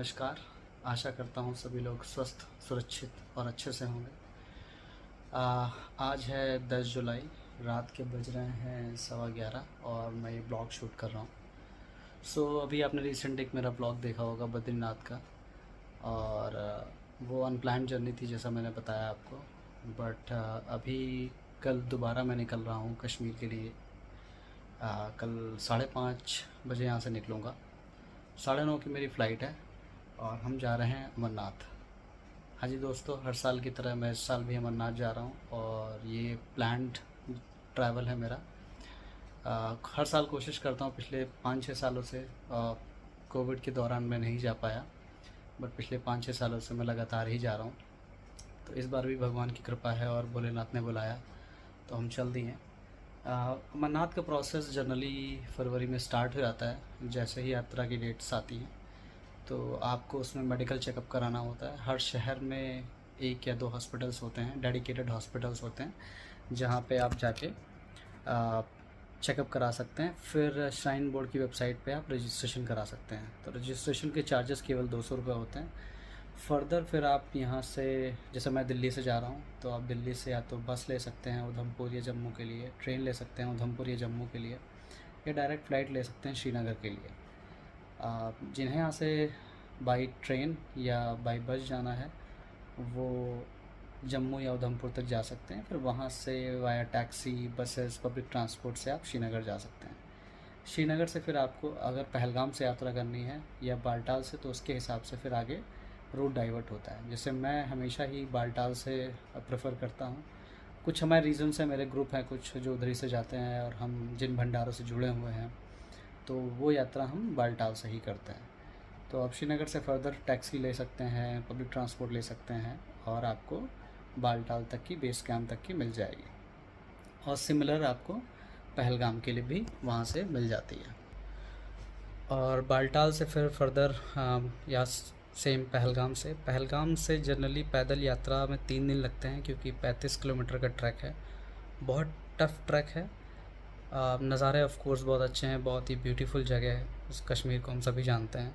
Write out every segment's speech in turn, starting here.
नमस्कार। आशा करता हूँ सभी लोग स्वस्थ, सुरक्षित और अच्छे से होंगे। आज है 10 जुलाई, रात के बज रहे हैं 11:15 और मैं ये ब्लॉग शूट कर रहा हूँ। अभी आपने रिसेंट एक मेरा ब्लॉग देखा होगा बद्रीनाथ का, और वो अनप्लान्ड जर्नी थी जैसा मैंने बताया आपको। बट अभी कल दोबारा मैं निकल रहा हूँ कश्मीर के लिए। कल 5:30 बजे यहाँ से निकलूँगा। 9:30 की मेरी फ़्लाइट है और हम जा रहे हैं अमरनाथ। हाँ जी दोस्तों, हर साल की तरह मैं इस साल भी अमरनाथ जा रहा हूँ और ये प्लान्ड ट्रैवल है मेरा। हर साल कोशिश करता हूँ, पिछले 5-6 सालों से कोविड के दौरान मैं नहीं जा पाया, बट पिछले 5-6 सालों से मैं लगातार ही जा रहा हूँ। तो इस बार भी भगवान की कृपा है और भोलेनाथ ने बुलाया तो हम चल दिए। अमरनाथ का प्रोसेस जनरली फरवरी में स्टार्ट हो जाता है। जैसे ही यात्रा की डेट्स आती हैं तो आपको उसमें मेडिकल चेकअप कराना होता है। हर शहर में 1 या 2 हॉस्पिटल्स होते हैं, डेडिकेटेड हॉस्पिटल्स होते हैं, जहाँ पे आप जाके चेकअप करा सकते हैं। फिर श्राइन बोर्ड की वेबसाइट पे आप रजिस्ट्रेशन करा सकते हैं। तो रजिस्ट्रेशन के चार्जेस केवल 200 रुपये होते हैं। फ़र्दर फिर आप यहाँ से, जैसे मैं दिल्ली से जा रहा हूँ, तो आप दिल्ली से या तो बस ले सकते हैं उधमपुर या जम्मू के लिए, ट्रेन ले सकते हैं उधमपुर या जम्मू के लिए, या डायरेक्ट फ़्लाइट ले सकते हैं श्रीनगर के लिए। जिन्हें यहाँ से बाई ट्रेन या बाई बस जाना है वो जम्मू या उधमपुर तक जा सकते हैं। फिर वहाँ से via taxi, buses, public transport से आप श्रीनगर जा सकते हैं। श्रीनगर से फिर आपको अगर पहलगाम से यात्रा करनी है या बालटाल से, तो उसके हिसाब से फिर आगे रूट डाइवर्ट होता है। जैसे मैं हमेशा ही बालटाल से प्रेफर करता हूँ। कुछ हमारे रीजन्स हैं, मेरे ग्रुप हैं कुछ जो उधर ही से जाते हैं और हम जिन भंडारों से जुड़े हुए हैं, तो वो यात्रा हम बालटाल से ही करते हैं। तो आप श्रीनगर से फ़र्दर टैक्सी ले सकते हैं, पब्लिक ट्रांसपोर्ट ले सकते हैं और आपको बालटाल तक की, बेस कैंप तक की मिल जाएगी। और सिमिलर आपको पहलगाम के लिए भी वहाँ से मिल जाती है। और बालटाल से फिर फ़र्दर या सेम पहलगाम से जनरली पैदल यात्रा में 3 दिन लगते हैं, क्योंकि 35 किलोमीटर का ट्रैक है। बहुत टफ़ ट्रैक है। नज़ारे ऑफ कोर्स बहुत अच्छे हैं, बहुत ही ब्यूटीफुल जगह है। इस कश्मीर को हम सभी जानते हैं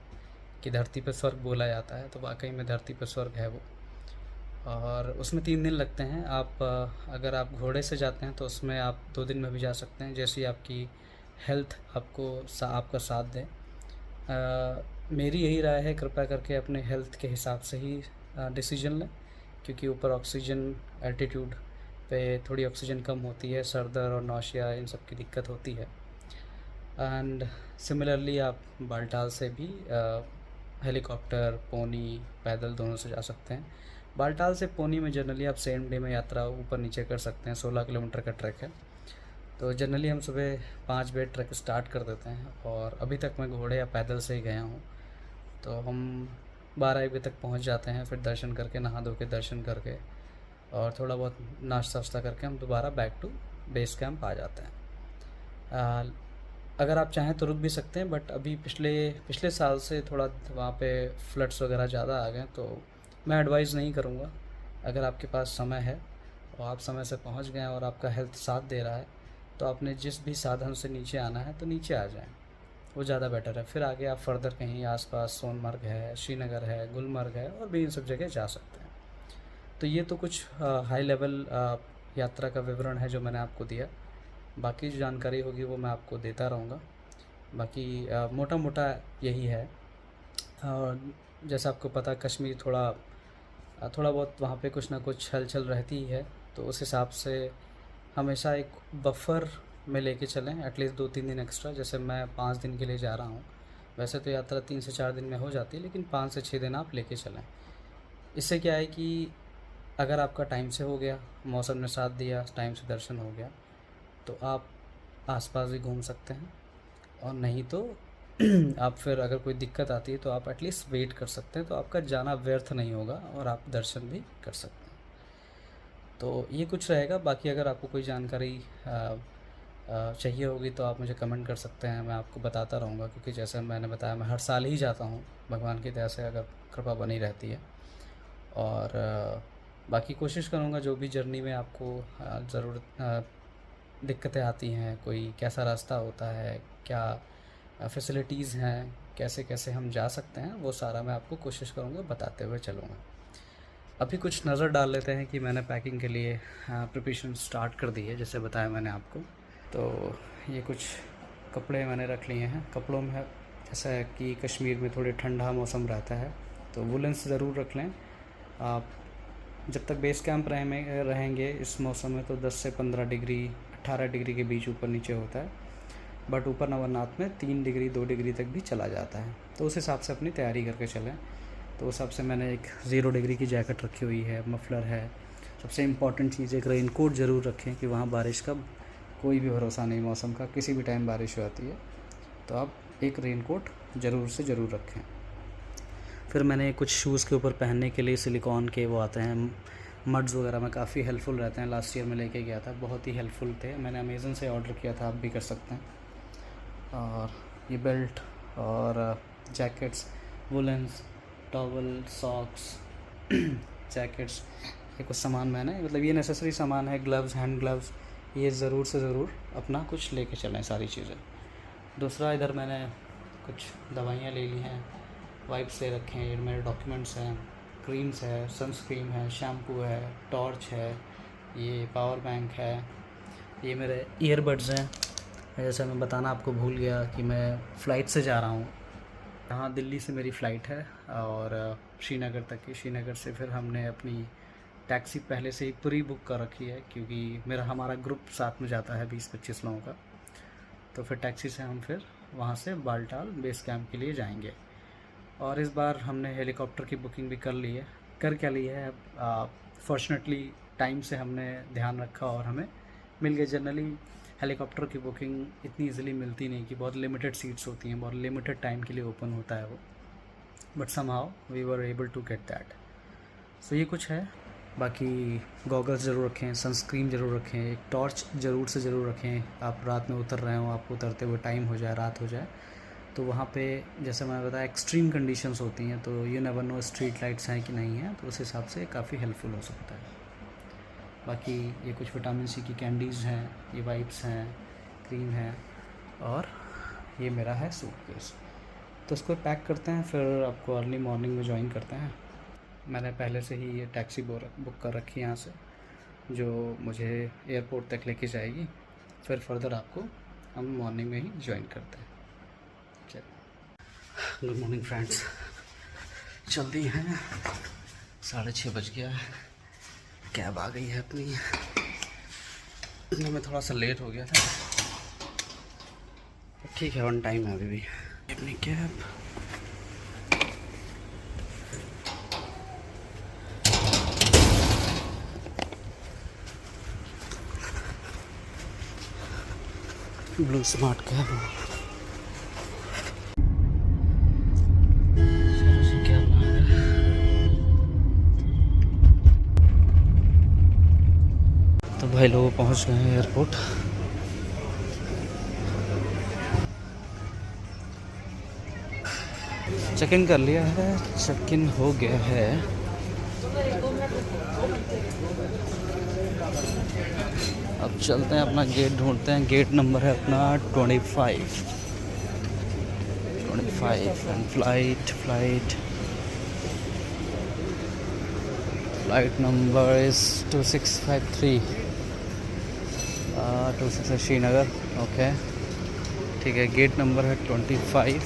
कि धरती पर स्वर्ग बोला जाता है, तो वाकई में धरती पर स्वर्ग है वो। और उसमें 3 दिन लगते हैं। आप अगर आप घोड़े से जाते हैं तो उसमें आप 2 दिन में भी जा सकते हैं, जैसी आपकी हेल्थ आपका साथ दे। मेरी यही राय है, कृपया करके अपने हेल्थ के हिसाब से ही डिसीजन लें, क्योंकि ऊपर ऑक्सीजन एल्टीट्यूड पे थोड़ी ऑक्सीजन कम होती है, सर दर्द और नौशिया इन सब की दिक्कत होती है। एंड सिमिलरली आप बालटाल से भी हेलीकॉप्टर, पोनी, पैदल दोनों से जा सकते हैं। बालटाल से पोनी में जनरली आप सेम डे में यात्रा ऊपर नीचे कर सकते हैं। 16 किलोमीटर का ट्रैक है। तो जनरली हम सुबह 5 बजे ट्रैक स्टार्ट कर देते हैं और अभी तक मैं घोड़े या पैदल से ही गया हूँ। तो हम 12 बजे तक पहुँच जाते हैं। फिर दर्शन करके, नहा धो के दर्शन करके और थोड़ा बहुत नाश्ता वाश्ता करके हम दोबारा बैक टू बेस कैंप आ जाते हैं। अगर आप चाहें तो रुक भी सकते हैं, बट अभी पिछले साल से थोड़ा वहाँ पे फ्लड्स वगैरह ज़्यादा आ गए, तो मैं एडवाइज़ नहीं करूँगा। अगर आपके पास समय है और आप समय से पहुँच गए हैं और आपका हेल्थ साथ दे रहा है, तो आपने जिस भी साधन से नीचे आना है तो नीचे आ जाएं, वो ज़्यादा बेटर है। फिर आगे आप फ़र्दर कहीं आसपास सोनमर्ग है, श्रीनगर है, गुलमर्ग है, और भी इन सब जगह जा सकते हैं। तो ये तो कुछ हाई लेवल यात्रा का विवरण है जो मैंने आपको दिया। बाकी जो जानकारी होगी वो मैं आपको देता रहूँगा। बाकी मोटा मोटा यही है। और जैसा आपको पता, कश्मीर थोड़ा बहुत वहाँ पे कुछ ना कुछ हलचल रहती ही है, तो उस हिसाब से हमेशा एक बफर में लेके चलें, एटलीस्ट 2-3 दिन एक्स्ट्रा। जैसे मैं 5 दिन के लिए जा रहा हूँ, वैसे तो यात्रा 3 से 4 दिन में हो जाती है, लेकिन 5 से 6 दिन आप लेके चलें। इससे क्या है कि अगर आपका टाइम से हो गया, मौसम ने साथ दिया, टाइम से दर्शन हो गया, तो आप आसपास भी घूम सकते हैं। और नहीं तो आप फिर अगर कोई दिक्कत आती है तो आप एटलीस्ट वेट कर सकते हैं, तो आपका जाना व्यर्थ नहीं होगा और आप दर्शन भी कर सकते हैं। तो ये कुछ रहेगा। बाकी अगर आपको कोई जानकारी चाहिए होगी तो आप मुझे कमेंट कर सकते हैं, मैं आपको बताता रहूँगा, क्योंकि जैसे मैंने बताया मैं हर साल ही जाता हूँ, भगवान की दया से अगर कृपा बनी रहती है। और बाकी कोशिश करूँगा जो भी जर्नी में आपको ज़रूरत दिक्कतें आती हैं, कोई कैसा रास्ता होता है, क्या फैसिलिटीज़ हैं, कैसे कैसे हम जा सकते हैं वो सारा मैं आपको कोशिश करूँगा बताते हुए चलूँगा। अभी कुछ नज़र डाल लेते हैं कि मैंने पैकिंग के लिए प्रिपरेशन स्टार्ट कर दी है, जैसे बताया मैंने आपको। तो ये कुछ कपड़े मैंने रख लिए हैं। कपड़ों में जैसा है कि कश्मीर में थोड़ी ठंडा मौसम रहता है तो वुलेंस ज़रूर रख लें आप। जब तक बेस कैंप रहेंगे इस मौसम में तो 10 से 15 डिग्री 18 डिग्री के बीच ऊपर नीचे होता है, बट ऊपर अमरनाथ में 3 डिग्री 2 डिग्री तक भी चला जाता है। तो उस हिसाब से अपनी तैयारी करके चलें। तो उस हिसाब से मैंने एक 0 डिग्री की जैकेट रखी हुई है, मफलर है। सबसे इम्पॉर्टेंट चीज़ एक रेन कोट ज़रूर रखें कि वहाँ बारिश का कोई भी भरोसा नहीं मौसम का, किसी भी टाइम बारिश हो जाती है, तो आप एक रेन कोट ज़रूर से ज़रूर रखें। फिर मैंने कुछ शूज़ के ऊपर पहनने के लिए सिलिकॉन के वो आते हैं, मड्स वगैरह में काफ़ी हेल्पफुल रहते हैं। लास्ट ईयर में लेके गया था, बहुत ही हेल्पफुल थे। मैंने अमेज़न से ऑर्डर किया था, आप भी कर सकते हैं। और ये बेल्ट और जैकेट्स, वुलेंस, टॉवल, सॉक्स, जैकेट्स, ये कुछ सामान मैंने मतलब ये नेसेसरी सामान है। ग्लव्स, हैंड ग्लव्स, ये ज़रूर से ज़रूर अपना कुछ लेके चलें सारी चीज़ें। दूसरा, इधर मैंने कुछ दवाइयाँ ले ली हैं, वाइप्स ले रखे हैं, मेरे डॉक्यूमेंट्स हैं, क्रीम्स है, सनस्क्रीन है, शैम्पू है, टॉर्च है, ये पावर बैंक है, ये मेरे ईयरबड्स हैं। जैसे मैं बताना आपको भूल गया कि मैं फ़्लाइट से जा रहा हूँ। यहाँ दिल्ली से मेरी फ़्लाइट है और श्रीनगर तक की। श्रीनगर से फिर हमने अपनी टैक्सी पहले से ही पूरी बुक कर रखी है, क्योंकि हमारा ग्रुप साथ में जाता है 20-25 लोगों का। तो फिर टैक्सी से हम फिर वहाँ से बालटाल बेस कैंप के लिए जाएंगे। और इस बार हमने हेलीकॉप्टर की बुकिंग भी कर ली है। क्या ली है, फॉर्चुनेटली टाइम से हमने ध्यान रखा और हमें मिल गए। जनरली हेलीकॉप्टर की बुकिंग इतनी ईज़िली मिलती नहीं, कि बहुत लिमिटेड सीट्स होती हैं, बहुत लिमिटेड टाइम के लिए ओपन होता है वो, but somehow we were able to get that. So ये कुछ है। बाकी गॉगल्स ज़रूर रखें, सनस्क्रीन ज़रूर रखें, एक टॉर्च ज़रूर से ज़रूर रखें। आप रात में उतर रहे हो, आपको उतरते हुए टाइम हो जाए, रात हो जाए, तो वहाँ पे जैसे मैंने बताया एक्सट्रीम कंडीशंस होती हैं, तो you never know street lights हैं कि नहीं हैं, तो उस हिसाब से काफ़ी हेल्पफुल हो सकता है। बाकी ये कुछ विटामिन सी की कैंडीज़ हैं, ये वाइप्स हैं, क्रीम है, और ये मेरा है सूटकेस। तो इसको पैक करते हैं, फिर आपको अर्ली मॉर्निंग में ज्वाइन करते हैं। मैंने पहले से ही ये टैक्सी बुक कर रखी है यहाँ से, जो मुझे एयरपोर्ट तक लेके जाएगी। फिर फर्दर आपको हम मॉर्निंग में ही ज्वाइन करते हैं। चलिए, गुड मॉर्निंग फ्रेंड्स। जल्दी हैं, 6:30 बज गया है, कैब आ गई है अपनी। मैं थोड़ा सा लेट हो गया था, ठीक है, ऑन टाइम है अभी भी अपनी कैब। Blue smart cab. तो भाई लोग पहुंच गए हैं एयरपोर्ट। चेक इन कर लिया है, चेक इन हो गया है। अब चलते हैं, अपना गेट ढूंढते हैं। गेट नंबर है अपना 25 and flight number is 2653, 26 Srinagar. Okay, ठीक है, गेट नंबर है 25।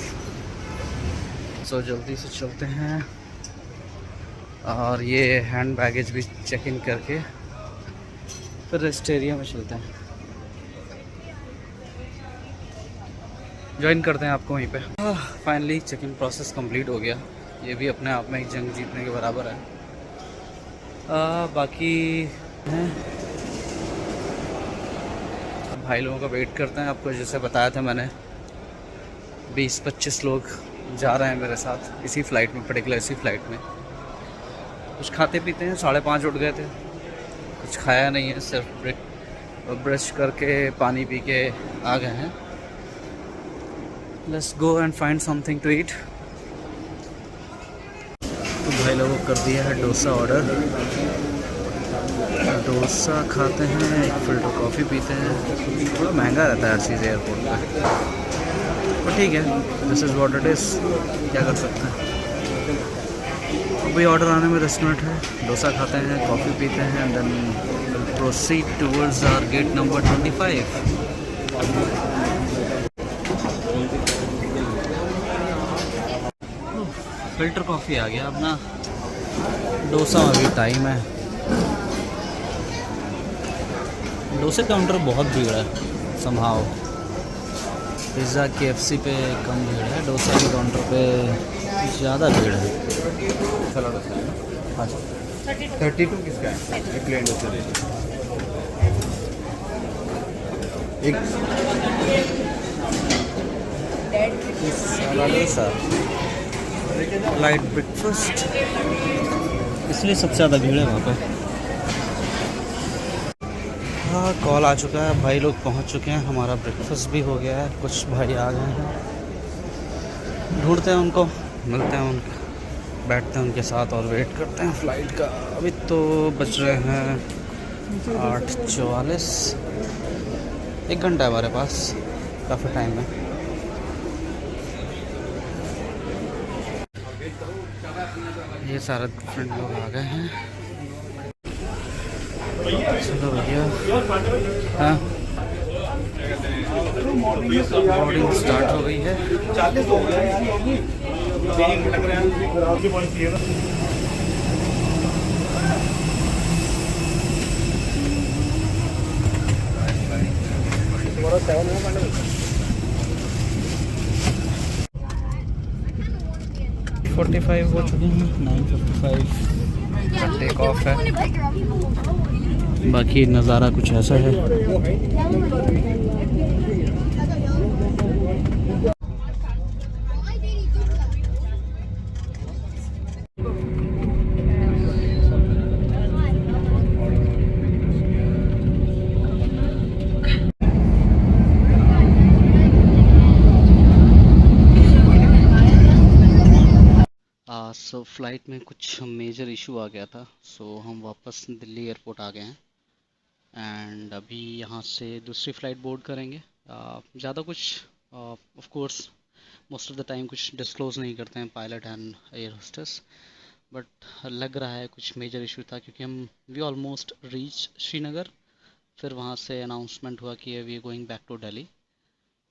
सो जल्दी से चलते हैं, और ये हैंड बैगेज भी चेक इन करके फिर रेस्ट एरिया में चलते हैं। ज्वाइन करते हैं आपको वहीं पे। Finally check in process complete हो गया। ये भी अपने आप में एक जंग जीतने के बराबर है। बाकी भाई लोगों का वेट करते हैं। आपको जैसे बताया था मैंने, 20-25 लोग जा रहे हैं मेरे साथ इसी फ़्लाइट में, पर्टिकुलर इसी फ़्लाइट में। कुछ खाते पीते हैं, 5:30 उठ गए थे, कुछ खाया नहीं है, सिर्फ ब्रश करके पानी पी के आ गए हैं। Let's go and find something to eat. तो भाई लोगों को कर दिया है डोसा ऑर्डर। डोसा खाते हैं, एक फ़िल्टर कॉफ़ी पीते हैं। थोड़ा महंगा रहता है हर चीज़ एयरपोर्ट पर। तो ठीक है, this is what it is, क्या कर सकते हैं। अभी ऑर्डर आने में 10 मिनट है। डोसा खाते हैं, कॉफ़ी पीते हैं, and then proceed towards our gate number 25। Filter coffee आ गया अपना। डोसा में भी टाइम है। डोसे काउंटर बहुत भीड़ है संभाव। पिज़्ज़ा KFC पे कम भीड़ है, डोसा के काउंटर पे ज़्यादा भीड़ है। मसाला डोसा है ना? हाँ जी। 32 किसका है? एक प्लेन डोसा दे दीजिए। एक मसाला डोसा, लाइट ब्रेकफास्ट, इसलिए सबसे ज़्यादा भीड़ है वहाँ पे। हाँ, कॉल आ चुका है, भाई लोग पहुँच चुके हैं, हमारा ब्रेकफास्ट भी हो गया है। कुछ भाई आ गए हैं, ढूंढते हैं उनको, मिलते हैं उनके, बैठते हैं उनके साथ और वेट करते हैं फ़्लाइट का। अभी तो बज रहे हैं 8:44। 1 घंटा है हमारे पास, काफ़ी टाइम है। ये सारे फ्रेंड लोग आ गए हैं। चलो भैया, हाँ बोर्डिंग स्टार्ट हो गई है। 40 हो गया है। तुम्हारा 7 में 45 हो चुके हैं, 9:55 टेक ऑफ है। बाकी नज़ारा कुछ ऐसा है। सो फ्लाइट में कुछ मेजर इशू आ गया था, सो हम वापस दिल्ली एयरपोर्ट आ गए हैं। एंड अभी यहाँ से दूसरी फ़्लाइट बोर्ड करेंगे। ज़्यादा कुछ of course most of the time कुछ डिस्क्लोज़ नहीं करते हैं pilot and air hostess, but लग रहा है कुछ मेजर इशू था, क्योंकि वी ऑलमोस्ट रीच श्रीनगर। फिर वहाँ से अनाउंसमेंट हुआ कि we are going back to Delhi.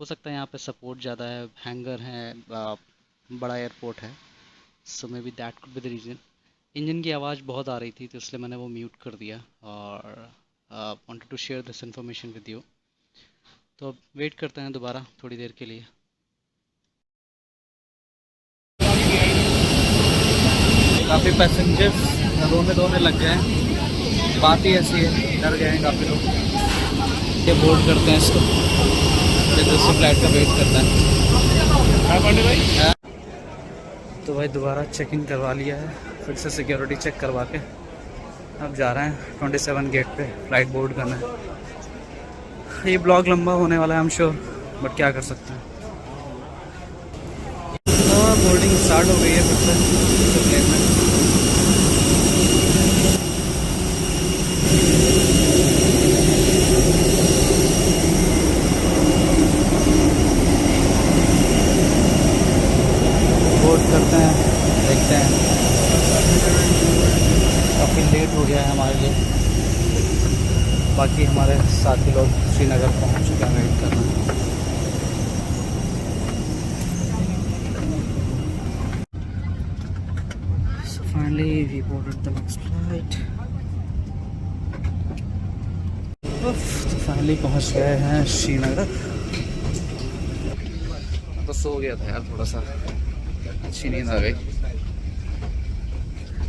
हो सकता है यहाँ पे सपोर्ट ज़्यादा है, हैंगर है, बड़ा एयरपोर्ट है, so maybe that could be the reason. Engine की आवाज़ बहुत आ रही थी, तो इसलिए मैंने वो म्यूट कर दिया और wanted to share this information with you. तो अब वेट करते हैं दोबारा थोड़ी देर के लिए। काफ़ी पैसेंजर्स रोने लग गए हैं, बात ही ऐसी है, डर गए हैं काफ़ी लोग। ये बोर्ड करते हैं इसको, ये दूसरी फ्लाइट का वेट करता है। तो भाई दोबारा चेक इन करवा लिया है, फिर से सिक्योरिटी चेक करवा के अब जा रहे हैं 27 गेट पे फ़्लाइट बोर्ड करना है। ये ब्लॉग लंबा होने वाला है, आई एम श्योर, बट क्या कर सकते हैं। बोर्डिंग स्टार्ट हो गई है फिर से प्लेन में। बोर्ड करते हैं, देखते हैं। काफ़ी लेट हो गया है हमारे लिए। बाकी हमारे साथी लोग श्रीनगर पहुंच चुके हैं, वेट कर रहे हैं। So finally we boarded the next flight. तो फाइनली पहुंच गए हैं श्रीनगर। तो सो गया था यार, थोड़ा सा अच्छी नींद आ गई,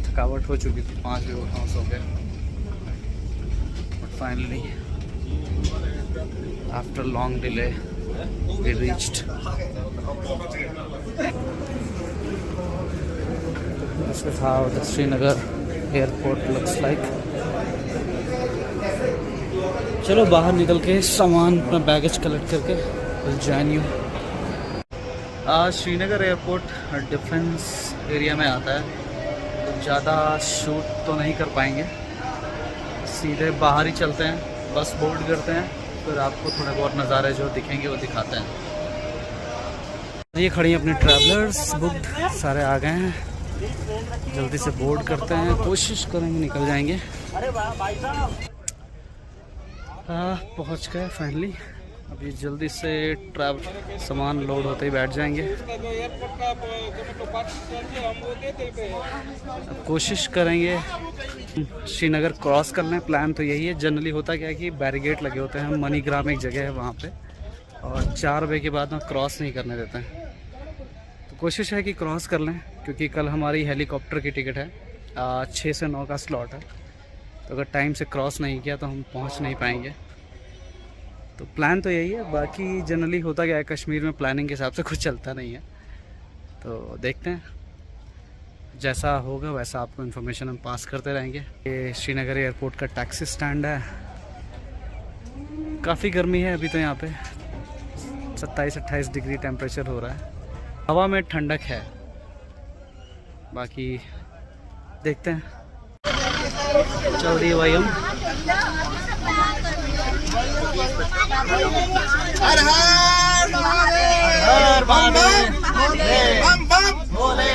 थकावट हो चुकी थी, 5 बजे उठा सो गया। But finally after long delay we reached. This is how the Srinagar airport looks like. चलो बाहर निकल के सामान अपना बैगेज कलेक्ट करके will join you. Srinagar airport defence area में आता है, तो ज़्यादा शूट तो नहीं कर पाएंगे, सीधे बाहर ही चलते हैं, बस बोर्ड करते हैं, फिर आपको थोड़े बहुत नज़ारे जो दिखेंगे वो दिखाते हैं। ये खड़ी हैं अपनी ट्रैवलर्स, बुक सारे आ गए हैं। जल्दी से बोर्ड करते हैं, कोशिश करेंगे निकल जाएंगे। पहुंच गए फाइनली। अभी जल्दी से ट्रैवल सामान लोड होते ही बैठ जाएंगे। अब कोशिश करेंगे श्रीनगर क्रॉस कर लें। प्लान तो यही है। जनरली होता क्या है कि बैरिकेड लगे होते हैं। मनीग्राम एक जगह है वहाँ पे, और 4 बजे के बाद ना क्रॉस नहीं करने देते हैं। तो कोशिश है कि क्रॉस कर लें, क्योंकि कल हमारी हेलीकॉप्टर की टिकट है। 6 से 9 का स्लॉट है, तो अगर टाइम से क्रॉस नहीं किया तो हम पहुँच नहीं पाएंगे। तो प्लान तो यही है। बाकी जनरली होता क्या है, कश्मीर में प्लानिंग के हिसाब से कुछ चलता नहीं है। तो देखते हैं, जैसा होगा वैसा आपको इन्फॉर्मेशन हम पास करते रहेंगे। ये श्रीनगर एयरपोर्ट का टैक्सी स्टैंड है। काफ़ी गर्मी है अभी तो यहाँ पे, 27-28 डिग्री टेम्परेचर हो रहा है। हवा में ठंडक है, बाकी देखते हैं। चल रही है भाई हम। हर हर महादेव, बम बम भोले।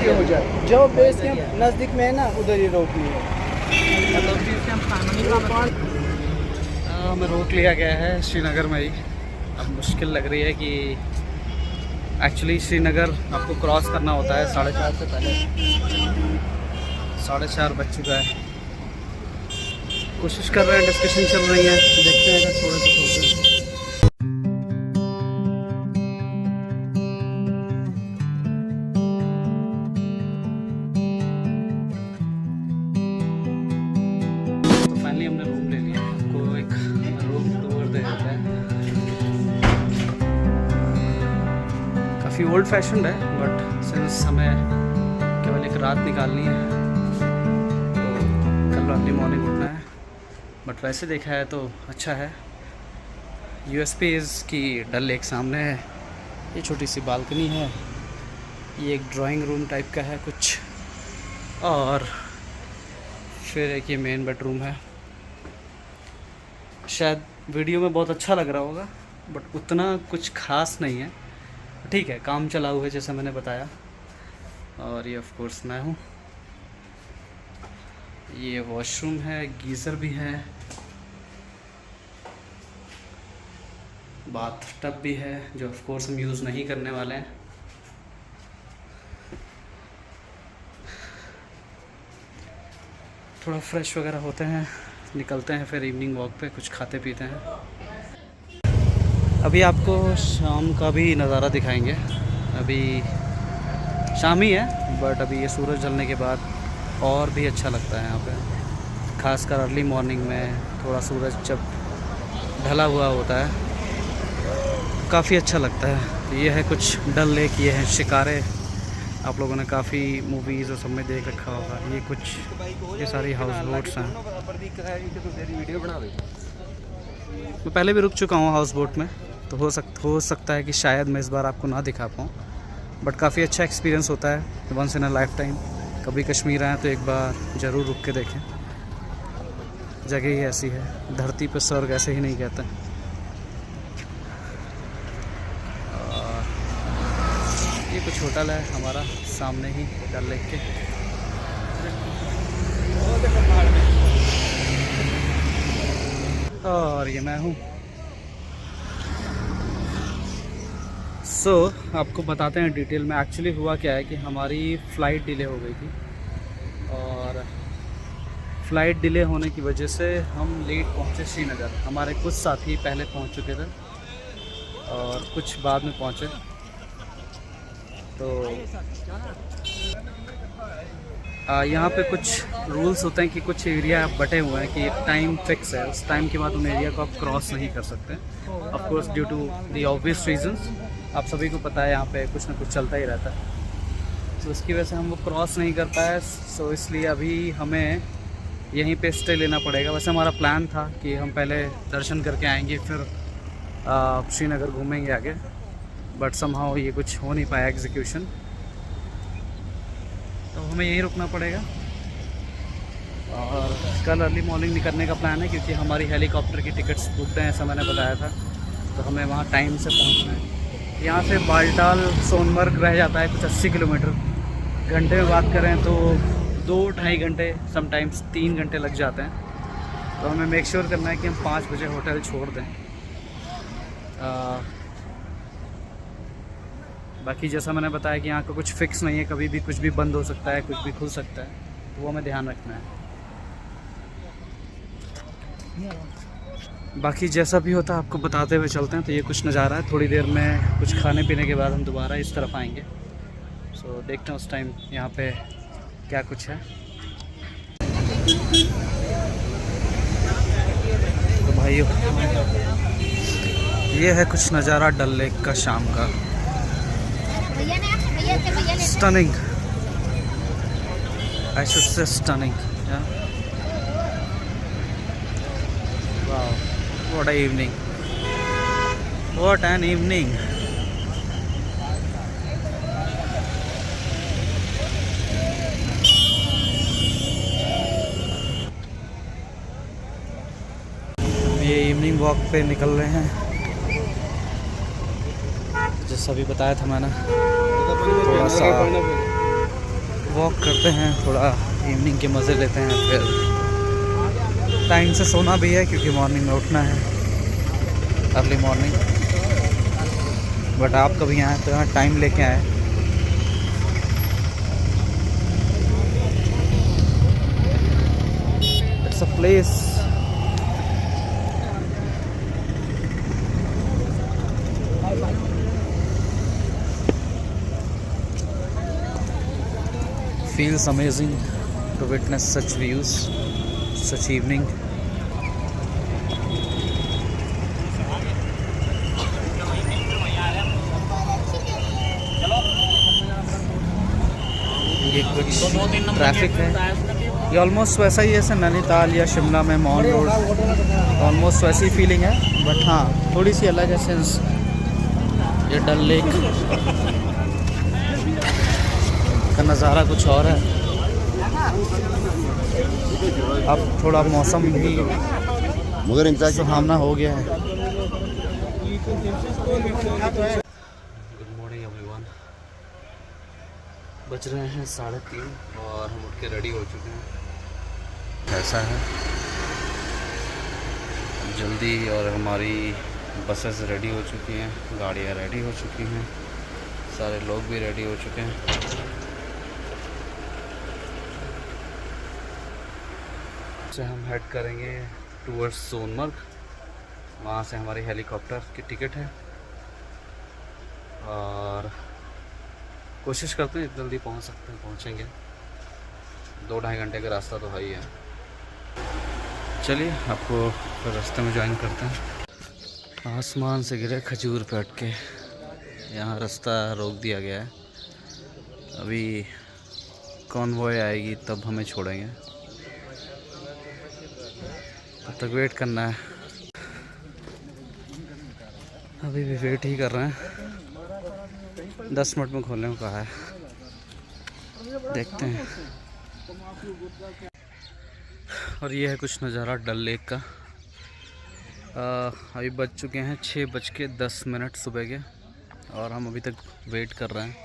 हो जाए जो बेस कैंप नज़दीक में है ना, उधर ही रोक लिया। हमें रोक लिया गया है श्रीनगर में ही। अब मुश्किल लग रही है कि एक्चुअली श्रीनगर आपको क्रॉस करना होता है 4:30 से पहले। 4:30 बज चुका है। कोशिश कर रहे हैं, डिस्कशन चल रही है, देखते हैं अगर थोड़े से होते हैं। हमने रूम ले लिया, आपको एक रूम टूर दे देते हैं। काफ़ी ओल्ड फैशन है, बट सिंस हमें केवल एक रात निकालनी है तो कल अर्ली मॉर्निंग उठना है। बट वैसे देखा है तो अच्छा है। यूएसपीज की डल लेक सामने है। ये छोटी सी बालकनी है। ये एक ड्राइंग रूम टाइप का है कुछ, और फिर एक ये मेन बेडरूम है। शायद वीडियो में बहुत अच्छा लग रहा होगा, बट उतना कुछ खास नहीं है। ठीक है, काम चला हुआ है जैसा मैंने बताया। और ये ऑफ कोर्स मैं हूँ। ये वॉशरूम है, गीज़र भी है, बाथ टब भी है, जो ऑफ कोर्स हम यूज़ नहीं करने वाले हैं। थोड़ा फ्रेश वगैरह होते हैं, निकलते हैं फिर इवनिंग वॉक पे, कुछ खाते पीते हैं। अभी आपको शाम का भी नज़ारा दिखाएंगे। अभी शाम ही है, बट अभी ये सूरज ढलने के बाद और भी अच्छा लगता है यहाँ पे। खासकर अर्ली मॉर्निंग में थोड़ा सूरज जब ढला हुआ होता है, काफ़ी अच्छा लगता है। तो ये है कुछ डल लेक, ये है शिकारे। आप लोगों ने काफ़ी मूवीज़ और सब में देख रखा होगा। ये कुछ, ये सारी हाउस बोट्स हैं। मैं पहले भी रुक चुका हूँ हाउस बोट में, तो हो सकता है कि शायद मैं इस बार आपको ना दिखा पाऊँ, बट काफ़ी अच्छा एक्सपीरियंस होता है once in a life time. कभी कश्मीर आए तो एक बार ज़रूर रुक के देखें। जगह ही ऐसी है, धरती पर स्वर्ग ऐसे ही नहीं कहते। ये कुछ होटल है हमारा सामने ही डल लेक के। और ये मैं हूँ। आपको बताते हैं डिटेल में एक्चुअली हुआ क्या है कि हमारी फ़्लाइट डिले हो गई थी, और फ़्लाइट डिले होने की वजह से हम लेट पहुँचे श्रीनगर। हमारे कुछ साथी पहले पहुँच चुके थे और कुछ बाद में पहुँचे। तो यहाँ पे कुछ रूल्स होते हैं कि कुछ एरिया बटे हुए हैं कि एक टाइम फिक्स है, उस टाइम के बाद उन एरिया को आप क्रॉस नहीं कर सकते। Of course due to the obvious reasons, आप सभी को पता है यहाँ पे कुछ ना कुछ चलता ही रहता है, तो उसकी वजह से हम वो क्रॉस नहीं कर पाए। सो इसलिए अभी हमें यहीं पे स्टे लेना पड़ेगा। वैसे हमारा प्लान था कि हम पहले दर्शन करके आएंगे फिर श्रीनगर घूमेंगे आगे, बट समहाउ ये कुछ हो नहीं पाया एग्जीक्यूशन, तो हमें यहीं रुकना पड़ेगा। और कल अर्ली मॉर्निंग निकलने का प्लान है, क्योंकि हमारी हेलीकॉप्टर की टिकट्स बुकड हैं, ऐसा मैंने बताया था, तो हमें वहाँ टाइम से पहुँचना है। यहाँ से बालटाल सोनमर्ग रह जाता है कुछ 80 किलोमीटर, घंटे में बात करें तो 2-2.5 घंटे, समटाइम्स 3 घंटे लग जाते हैं। तो हमें मेक श्योर करना है कि हम 5 बजे होटल छोड़ दें। बाकी जैसा मैंने बताया कि यहाँ का कुछ फिक्स नहीं है, कभी भी कुछ भी बंद हो सकता है, कुछ भी खुल सकता है, तो वो हमें ध्यान रखना है। बाकी जैसा भी होता है आपको बताते हुए चलते हैं। तो ये कुछ नज़ारा है, थोड़ी देर में कुछ खाने पीने के बाद हम दोबारा इस तरफ आएंगे। सो देखते हैं उस टाइम यहाँ पे क्या कुछ है। तो भाइयों, ये है कुछ नज़ारा डल लेक का शाम का। Stunning, I should say stunning. Wow, what a evening, what an evening. ये इवनिंग वॉक पे निकल रहे हैं, जैसा भी बताया था मैंने, थोड़ा सा वॉक करते हैं, थोड़ा इवनिंग के मज़े लेते हैं, फिर टाइम से सोना भी है क्योंकि मॉर्निंग में उठना है, अर्ली मॉर्निंग। बट आप कभी आए तो यहाँ टाइम लेके आए। It's a place feels amazing to witness such views, such evening. ये कुछ ट्रैफिक है, ये ऑलमोस्ट वैसा ही है जैसे नैनीताल या शिमला में मॉल रोड, ऑलमोस्ट वैसी फीलिंग है, बट हाँ थोड़ी सी अलग है सिंस ये डल लेक का नज़ारा कुछ और है। अब थोड़ा मौसम भी सुहावना हो गया है। गुड मॉर्निंग एवरीवन, बज रहे हैं 3:30 और हम उठ के रेडी हो चुके हैं। ऐसा है जल्दी, और हमारी बसेस रेडी हो चुकी हैं, गाड़ियाँ रेडी हो चुकी हैं, सारे लोग भी रेडी हो चुके हैं। से हम हेड करेंगे टूवर्ड्स सोनमर्ग, वहाँ से हमारी हेलीकॉप्टर की टिकट है और कोशिश करते हैं जल्दी पहुँच सकते हैं, पहुँचेंगे। 2-2.5 घंटे का रास्ता तो है ही है। चलिए आपको फिर रास्ते में ज्वाइन करते हैं। आसमान से गिरे खजूर पे अटके, यहाँ रास्ता रोक दिया गया है। अभी कॉन्वॉय आएगी तब हमें छोड़ेंगे, तब तक वेट करना है। अभी भी वेट ही कर रहे हैं, 10 मिनट में खोलने को कहा है, देखते हैं। और ये है कुछ नज़ारा डल लेक का। अभी बज चुके हैं 6:10 सुबह के, और हम अभी तक वेट कर रहे हैं।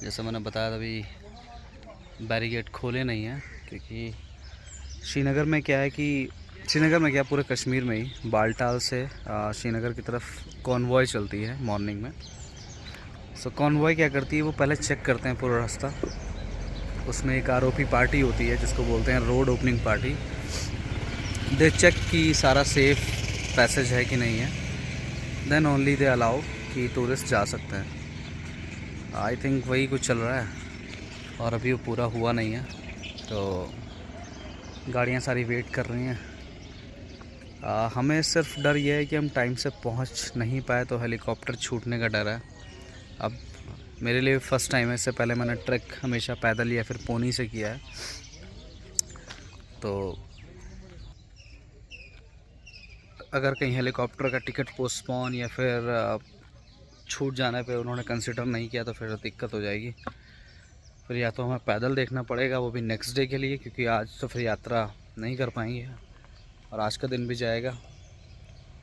जैसा मैंने बताया था, अभी बैरिकेड खोले नहीं हैं, क्योंकि श्रीनगर में क्या है कि श्रीनगर में क्या पूरे कश्मीर में ही बालटाल से श्रीनगर की तरफ कॉन्वॉय चलती है मॉर्निंग में। सो कॉन्वॉय क्या करती है, वो पहले चेक करते हैं पूरा रास्ता। उसमें एक आरओपी पार्टी होती है जिसको बोलते हैं रोड ओपनिंग पार्टी। दे चेक कि सारा सेफ पैसेज है कि नहीं है, देन ओनली दे अलाउ कि टूरिस्ट जा सकते हैं। आई थिंक वही कुछ चल रहा है और अभी वो पूरा हुआ नहीं है, तो गाड़ियाँ सारी वेट कर रही हैं। हमें सिर्फ डर ये है कि हम टाइम से पहुंच नहीं पाए तो हेलीकॉप्टर छूटने का डर है। अब मेरे लिए फ़र्स्ट टाइम है, इससे पहले मैंने ट्रैक हमेशा पैदल या फिर पोनी से किया है, तो अगर कहीं हेलीकॉप्टर का टिकट पोस्टपोन या फिर छूट जाने पे उन्होंने कंसिडर नहीं किया तो फिर दिक्कत हो जाएगी। फिर या तो हमें पैदल देखना पड़ेगा, वो भी नेक्स्ट डे के लिए, क्योंकि आज तो फिर यात्रा नहीं कर पाएंगे और आज का दिन भी जाएगा।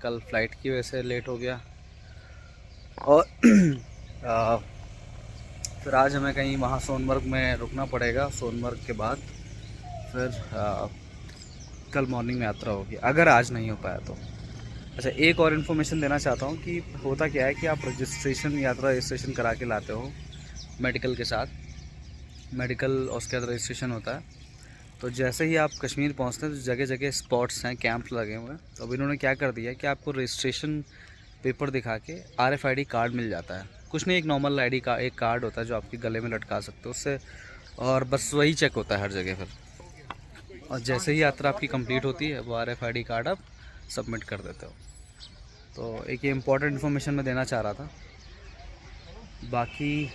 कल फ़्लाइट की वजह से लेट हो गया और फिर आज हमें कहीं वहाँ सोनमर्ग में रुकना पड़ेगा। सोनमर्ग के बाद फिर कल मॉर्निंग में यात्रा होगी, अगर आज नहीं हो पाया तो। अच्छा, एक और इन्फॉर्मेशन देना चाहता हूँ कि होता क्या है कि आप यात्रा रजिस्ट्रेशन करा के लाते हो मेडिकल के साथ, मेडिकल और उसके बाद रजिस्ट्रेशन होता है। तो जैसे ही आप कश्मीर पहुँचते हैं तो जगह जगह स्पॉट्स हैं, कैंप लगे हुए हैं। तो अब इन्होंने क्या कर दिया है कि आपको रजिस्ट्रेशन पेपर दिखा के RFID कार्ड मिल जाता है। कुछ नहीं, एक नॉर्मल ID का एक कार्ड होता है जो आपके गले में लटका सकते हो उससे, और बस वही चेक होता है हर जगह फिर। और जैसे ही यात्रा आपकी कंप्लीट होती है वो RFID कार्ड आप सबमिट कर देते हो। तो एक ये इम्पॉर्टेंट इन्फॉर्मेशन मैं देना चाह रहा था। बाकी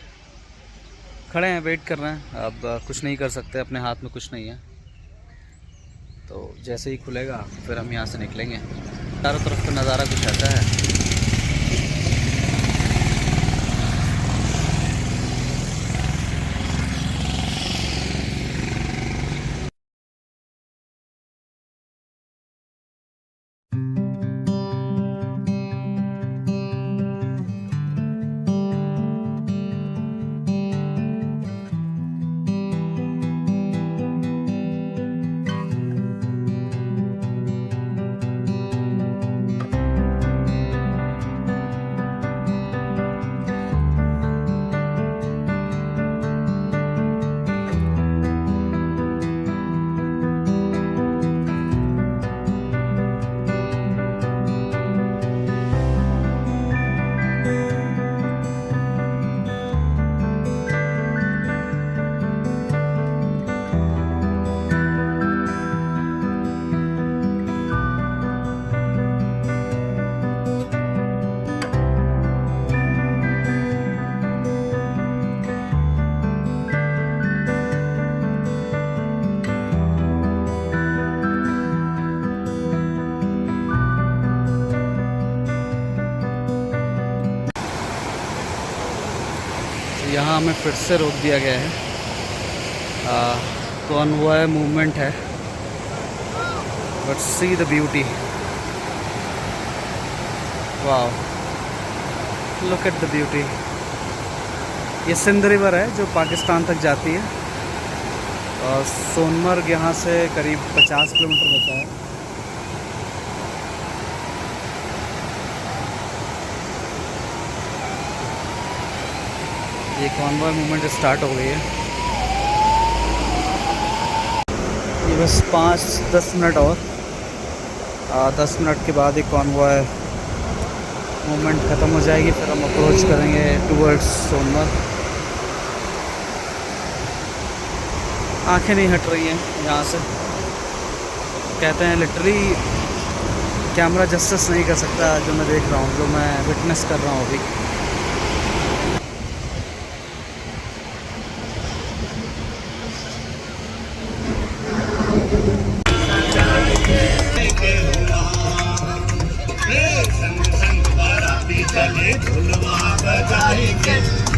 खड़े हैं, वेट कर रहे हैं, अब कुछ नहीं कर सकते, अपने हाथ में कुछ नहीं है। तो जैसे ही खुलेगा फिर हम यहाँ से निकलेंगे। चारों तरफ का नज़ारा कुछ ऐसा है। यहाँ हमें फिर से रोक दिया गया है, कॉन्वॉय मूवमेंट है, but see the beauty, wow, look at the beauty. ये सिंध रिवर है जो पाकिस्तान तक जाती है और सोनमर्ग यहाँ से करीब 50 किलोमीटर बचा है। ये कॉन्वॉय मूवमेंट स्टार्ट हो गई है। ये बस 5-10 मिनट और 10 मिनट के बाद एक कॉन्वॉय मूवमेंट ख़त्म हो जाएगी, फिर हम अप्रोच करेंगे टूवर्ड्स सोनमर्ग। आंखें नहीं हट रही हैं यहाँ से, कहते हैं लिटरली कैमरा जस्टिस नहीं कर सकता जो मैं देख रहा हूँ, जो मैं विटनेस कर रहा हूँ अभी। चले ढोलवा बजाएंगे।